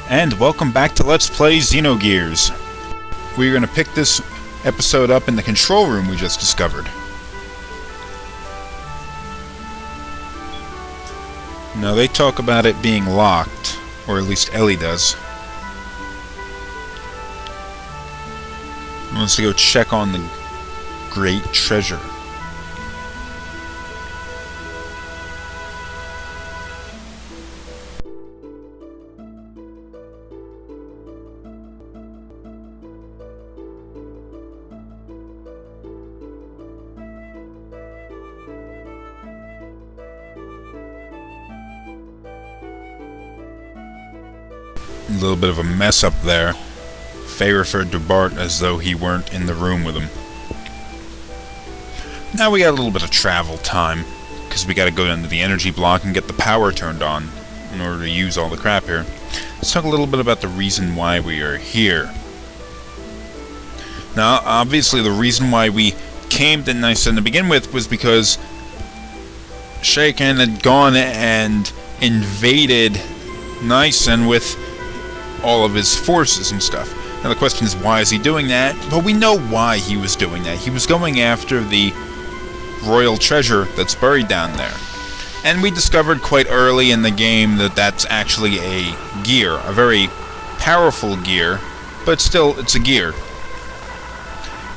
And welcome back to Let's Play Xenogears. We're going to pick this episode up in the control room we just discovered. Now they talk about it being locked, or at least Ellie does. Wants to go check on the great treasure. A little bit of a mess up there. Faye referred to Bart as though he weren't in the room with him. Now we got a little bit of travel time, because we gotta go down to the energy block and get the power turned on in order to use all the crap here. Let's talk a little bit about the reason why we are here. Now, obviously the reason why we came to Nisan to begin with was because Shaken had gone and invaded Nisan with all of his forces and stuff. Now the question is, why is he doing that? But we know why he was doing that. He was going after the royal treasure that's buried down there. And we discovered quite early in the game that that's actually a gear. A very powerful gear, but still, it's a gear.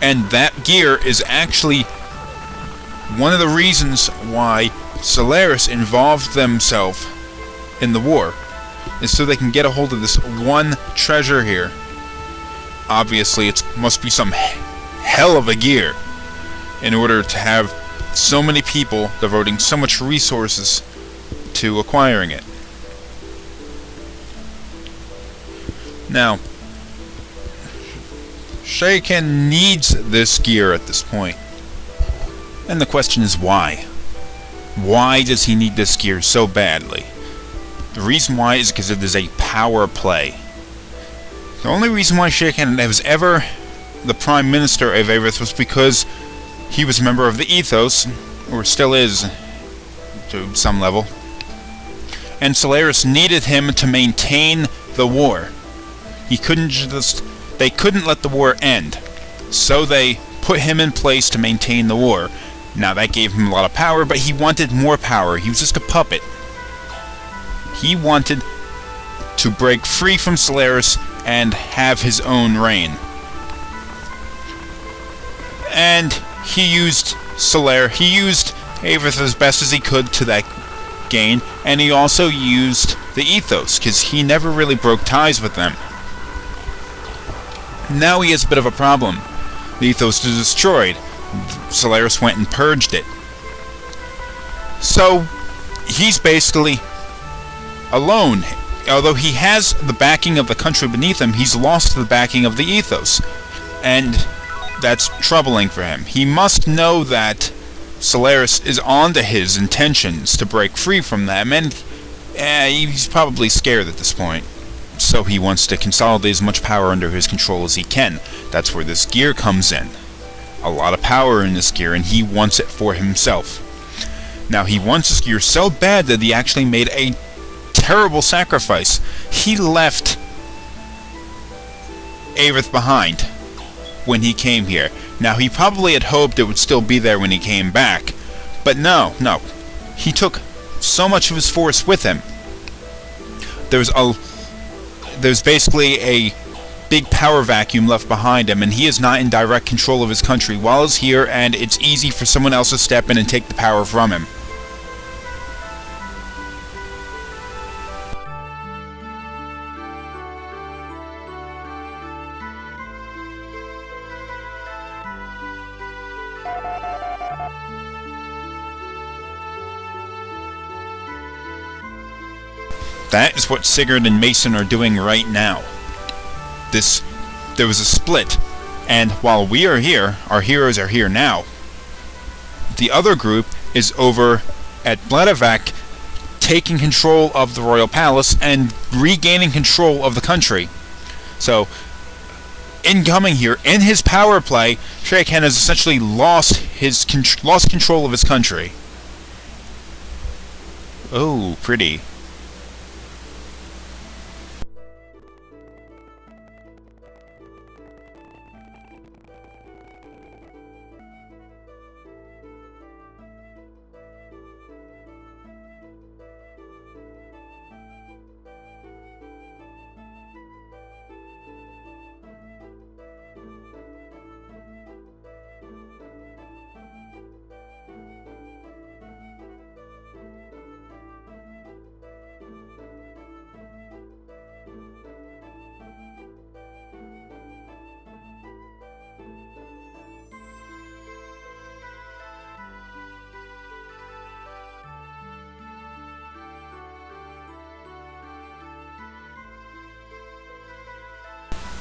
And that gear is actually one of the reasons why Solaris involved themselves in the war. Is so they can get a hold of this one treasure here. Obviously, it must be some hell of a gear in order to have so many people devoting so much resources to acquiring it. Now, Shaken needs this gear at this point. And the question is why? Why does he need this gear so badly? The reason why is because it is a power play. The only reason why Shaken was ever the Prime Minister of Aerith was because he was a member of the Ethos, or still is, to some level. And Solaris needed him to maintain the war. They couldn't let the war end. So they put him in place to maintain the war. Now that gave him a lot of power, but he wanted more power. He was just a puppet. He wanted to break free from Solaris and have his own reign. And he used Aerith as best as he could to that gain, and he also used the Ethos, because he never really broke ties with them. Now he has a bit of a problem. The Ethos is destroyed. Solaris went and purged it. So, he's basically alone. Although he has the backing of the country beneath him, he's lost the backing of the Ethos. And that's troubling for him. He must know that Solaris is onto his intentions to break free from them, and he's probably scared at this point. So he wants to consolidate as much power under his control as he can. That's where this gear comes in. A lot of power in this gear, and he wants it for himself. Now, he wants this gear so bad that he actually made a terrible sacrifice. He left Aerith behind when he came here. Now, he probably had hoped it would still be there when he came back, but no. He took so much of his force with him. There's basically a big power vacuum left behind him, and he is not in direct control of his country while he's here, and it's easy for someone else to step in and take the power from him. That is what Sigurd and Mason are doing right now. There was a split, and while we are here, our heroes are here now. The other group is over at Bladavac, taking control of the royal palace and regaining control of the country. So, in coming here, in his power play, Shaken has essentially lost control of his country. Oh, pretty.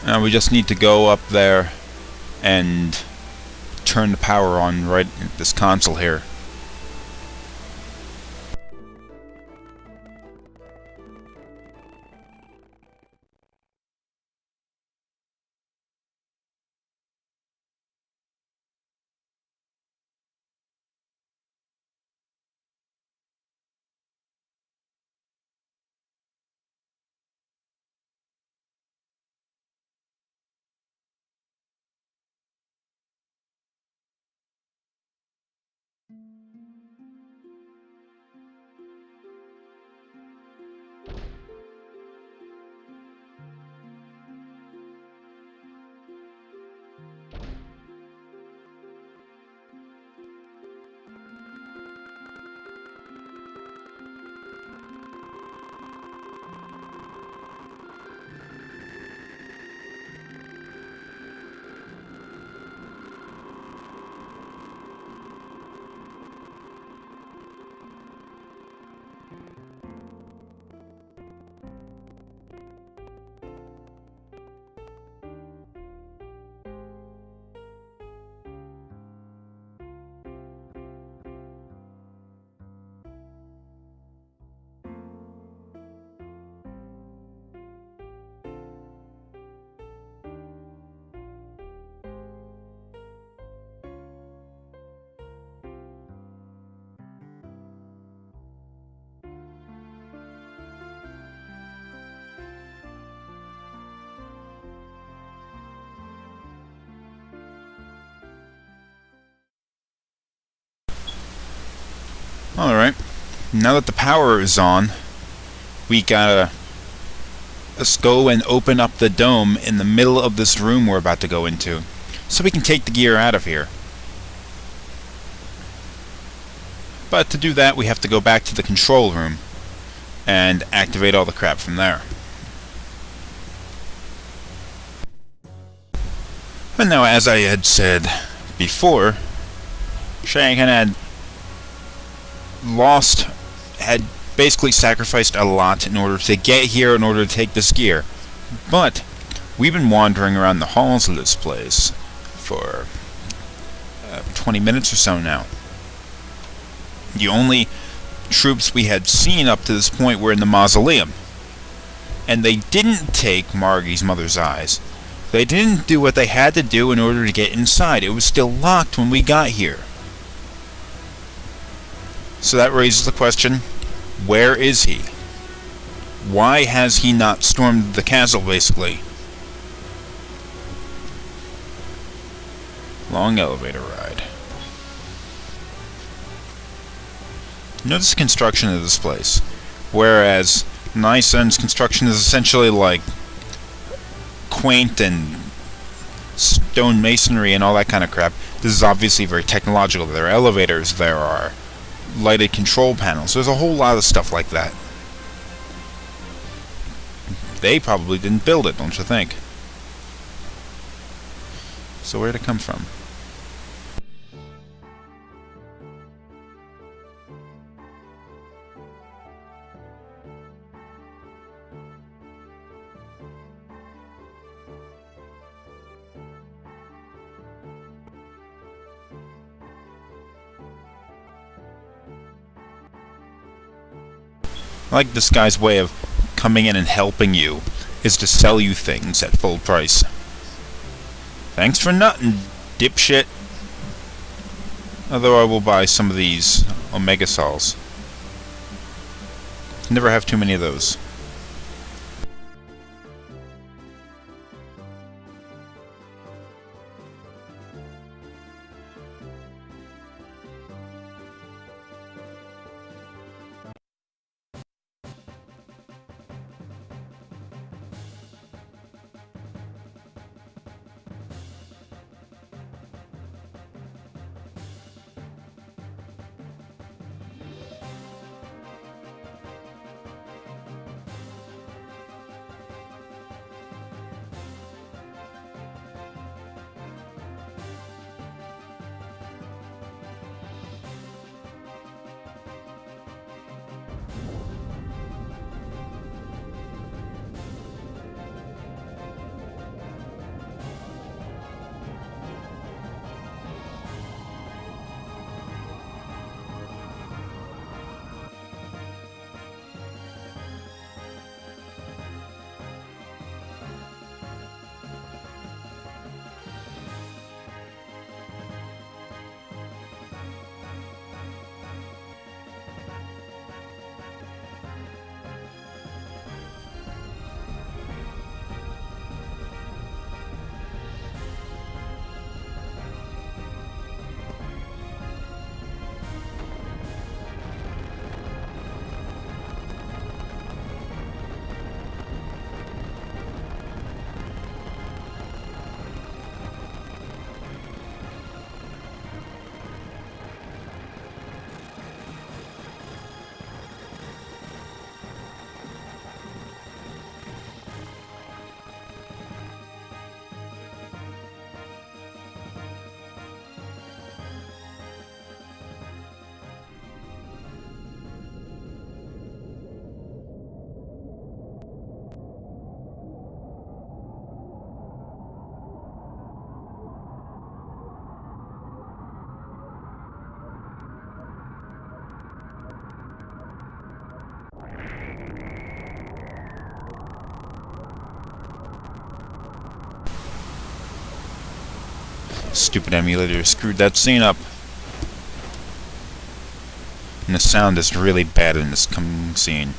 We just need to go up there and turn the power on right at this console here. Alright, now that the power is on, we gotta let's go and open up the dome in the middle of this room we're about to go into, so we can take the gear out of here. But to do that, we have to go back to the control room and activate all the crap from there. But now, as I had said before, Shanghai had basically sacrificed a lot in order to get here, in order to take this gear. But we've been wandering around the halls of this place for 20 minutes or so now. The only troops we had seen up to this point were in the mausoleum. And they didn't take Margie's mother's eyes. They didn't do what they had to do in order to get inside. It was still locked when we got here. So that raises the question, where is he? Why has he not stormed the castle, basically? Long elevator ride. Notice the construction of this place. Whereas Nisan's construction is essentially like quaint and stone masonry and all that kind of crap. This is obviously very technological. There are elevators, there are lighted control panels. There's a whole lot of stuff like that. They probably didn't build it, don't you think? So where'd it come from? I like this guy's way of coming in and helping you is to sell you things at full price. Thanks for nothing, dipshit. Although I will buy some of these Omega Sols. Never have too many of those. Stupid emulator screwed that scene up. And the sound is really bad in this coming scene.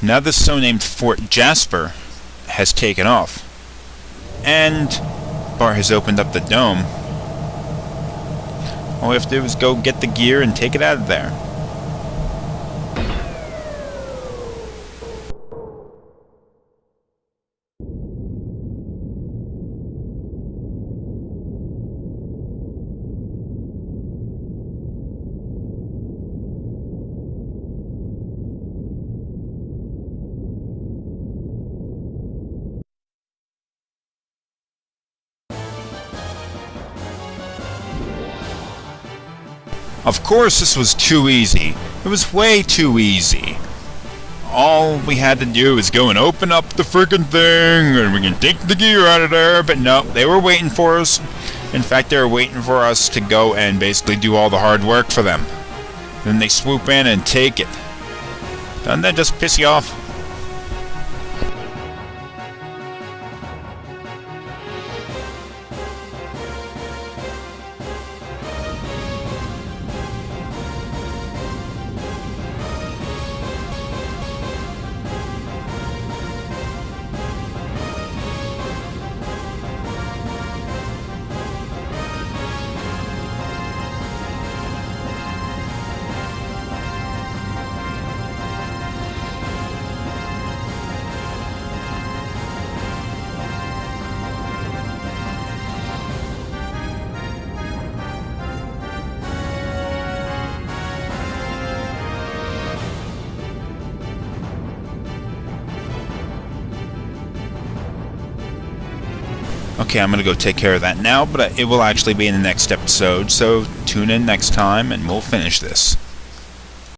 Now this so-named Fort Jasper has taken off, and Bart has opened up the dome. All we have to do is go get the gear and take it out of there. Of course this was too easy. It was way too easy. All we had to do is go and open up the freaking thing and we can take the gear out of there, but no, they were waiting for us. In fact, they were waiting for us to go and basically do all the hard work for them. Then they swoop in and take it. Doesn't that just piss you off? Okay, I'm gonna go take care of that now, but it will actually be in the next episode, so tune in next time and we'll finish this.